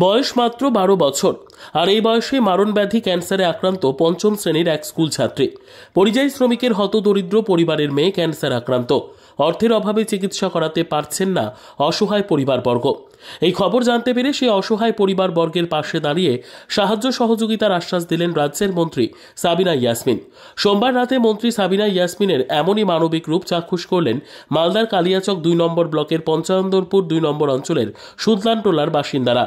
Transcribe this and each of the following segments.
বয়স মাত্র 12 বছর, আর এই বয়সে মারণ ব্যাধি ক্যান্সারে আক্রান্ত পঞ্চম শ্রেণীর এক স্কুল ছাত্রী। পরিযায়ী শ্রমিকের হতদরিদ্র পরিবারের মেয়ে ক্যান্সার আক্রান্ত। অর্থের অভাবে চিকিৎসা করাতে পারছেন না অসহায় পরিবারবর্গ। এই খবর জানতে পেরে সেই অসহায় পরিবারবর্গের পাশে দাঁড়িয়ে সাহায্য সহযোগিতার আশ্বাস দিলেন রাজ্যের মন্ত্রী সাবিনা ইয়াসমিন। সোমবার রাতে মন্ত্রী সাবিনা ইয়াসমিনের এমনই মানবিক রূপ চাক্ষুষ করলেন মালদার কালিয়াচক 2 নম্বর ব্লকের পঞ্চানন্দপুর 2 নম্বর অঞ্চলের সুদলান টোলার বাসিন্দারা।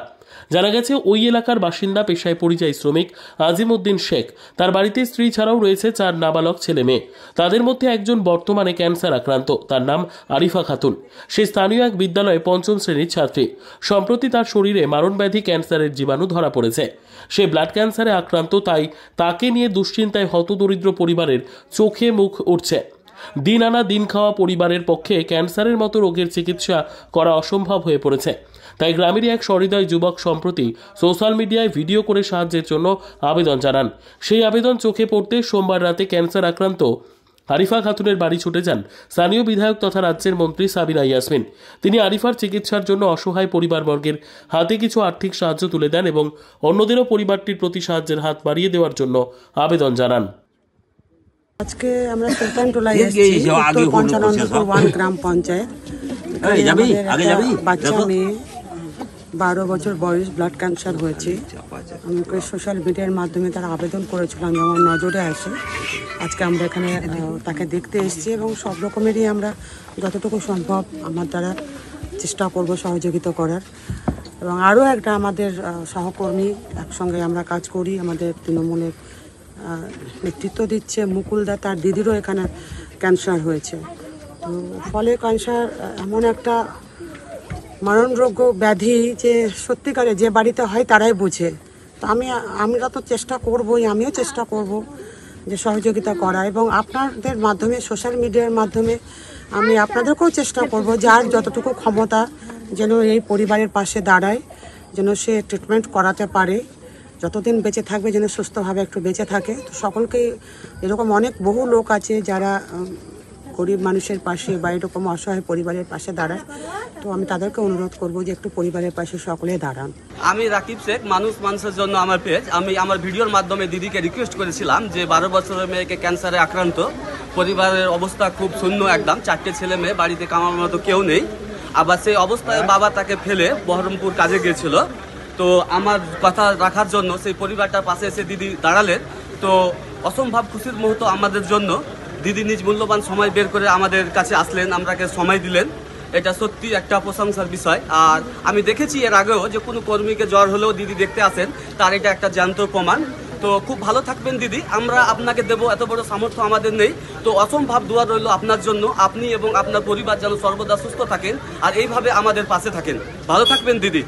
জানা গেছে, ওই এলাকার বাসিন্দা পেশায় পরিযায়ী শ্রমিক আজিমউদ্দিন শেখ। তার বাড়িতে স্ত্রী ছাড়াও রয়েছে 4 নাবালক ছেলে মেয়ে। তাদের মধ্যে একজন বর্তমানে ক্যান্সার আক্রান্ত, তার নাম আরিফা খাতুন। সে স্থানীয় এক বিদ্যালয়ে পঞ্চম শ্রেণীর ছাত্রী। সম্প্রতি তার শরীরে মারণ ব্যাধি ক্যান্সারের জীবাণু ধরা পড়েছে। সে ব্লাড ক্যান্সারে আক্রান্ত, তাই তাকে নিয়ে দুশ্চিন্তায় হতদরিদ্র পরিবারের চোখে মুখ উঠছে। দিন আনা দিন খাওয়া পরিবারের পক্ষে ক্যান্সারের মতো রোগের চিকিৎসা করা অসম্ভব হয়ে পড়েছে। তাই গ্রামেরই এক সহৃদয় যুবক সম্প্রতি সোশ্যাল মিডিয়ায় ভিডিও করে সাহায্যের জন্য আবেদন জানান। সেই আবেদন চোখে পড়তে সোমবার রাতে ক্যান্সার আক্রান্ত আরিফা খাতুনের বাড়ি ছুটে যান স্থানীয় বিধায়ক তথা রাজ্যের মন্ত্রী সাবিনা ইয়াসমিন। তিনি আরিফার চিকিৎসার জন্য অসহায় পরিবারবর্গের হাতে কিছু আর্থিক সাহায্য তুলে দেন এবং অন্যদেরও পরিবারটির প্রতি সাহায্যের হাত বাড়িয়ে দেওয়ার জন্য আবেদন জানান। আজকে আমরা সুলতান টোলায় এসেছি, উত্তর পঞ্চানন্দপুর 1 গ্রাম পঞ্চায়েত। বাচ্চা মেয়ে 12 বছর বয়স, ব্লাড ক্যান্সার হয়েছে। আমাকে সোশ্যাল মিডিয়ার মাধ্যমে তারা আবেদন করেছিলাম, আমার নজরে আসে। আজকে আমরা এখানে তাকে দেখতে এসেছি এবং সব রকমেরই আমরা যতটুকু সম্ভব আমার দ্বারা চেষ্টা করব সহযোগিতা করার। এবং আরও একটা আমাদের সহকর্মী, একসঙ্গে আমরা কাজ করি, আমাদের তৃণমূলের নেতৃত্ব দিচ্ছে মুকুলদা, তার দিদিরও এখানে ক্যান্সার হয়েছে। তো ফলে ক্যান্সার এমন একটা মারণযোগ্য ব্যাধি যে সত্যিকারে যে বাড়িতে হয় তারাই বোঝে। তো আমরা তো চেষ্টা করবই, আমিও চেষ্টা করব যে সহযোগিতা করা, এবং আপনাদের মাধ্যমে সোশ্যাল মিডিয়ার মাধ্যমে আমি আপনাদেরকেও চেষ্টা করব যার যতটুকু ক্ষমতা যেন এই পরিবারের পাশে দাঁড়ায়, যেন সে ট্রিটমেন্ট করাতে পারে, যতদিন বেঁচে থাকবে যেন সুস্থভাবে একটু বেঁচে থাকে। তো সকলকেই এরকম বহু লোক আছে যারা গরিব মানুষের পাশে বা এরকম অসহায় পরিবারের পাশে দাঁড়ায়। তো আমি তাদেরকে অনুরোধ করব যে একটু পরিবারের পাশে সকলে দাঁড়ান। আমি রাকিব শেখ, মানুষের জন্য আমার পেজ। আমি আমার ভিডিওর মাধ্যমে দিদিকে রিকোয়েস্ট করেছিলাম যে 12 বছরের মেয়েকে ক্যান্সারে আক্রান্ত, পরিবারের অবস্থা খুব শূন্য, একদম 4টে ছেলে মেয়ে, বাড়িতে কামার মতো কেউ নেই। আবার সেই অবস্থায় বাবা তাকে ফেলে বহরমপুর কাজে গিয়েছিল। তো আমার কথা রাখার জন্য সেই পরিবারটার পাশে এসে দিদি দাঁড়ালেন। তো অসম্ভব খুশির মুহূর্ত আমাদের জন্য। দিদি নিজ মূল্যবান সময় বের করে আমাদের কাছে আসলেন, আমরাকে সময় দিলেন। এটা সত্যি একটা প্রশংসার বিষয়। আর আমি দেখেছি এর আগেও যে কোনো কর্মীকে জ্বর হলেও দিদি দেখতে আসেন, তার এটা একটা জ্যান্ত প্রমাণ। তো খুব ভালো থাকবেন দিদি, আমরা আপনাকে দেবো, এত বড় সামর্থ্য আমাদের নেই। তো অসম্ভব দোয়া রইল আপনার জন্য, আপনি এবং আপনার পরিবার যেন সর্বদা সুস্থ থাকেন আর এইভাবে আমাদের পাশে থাকেন। ভালো থাকবেন দিদি।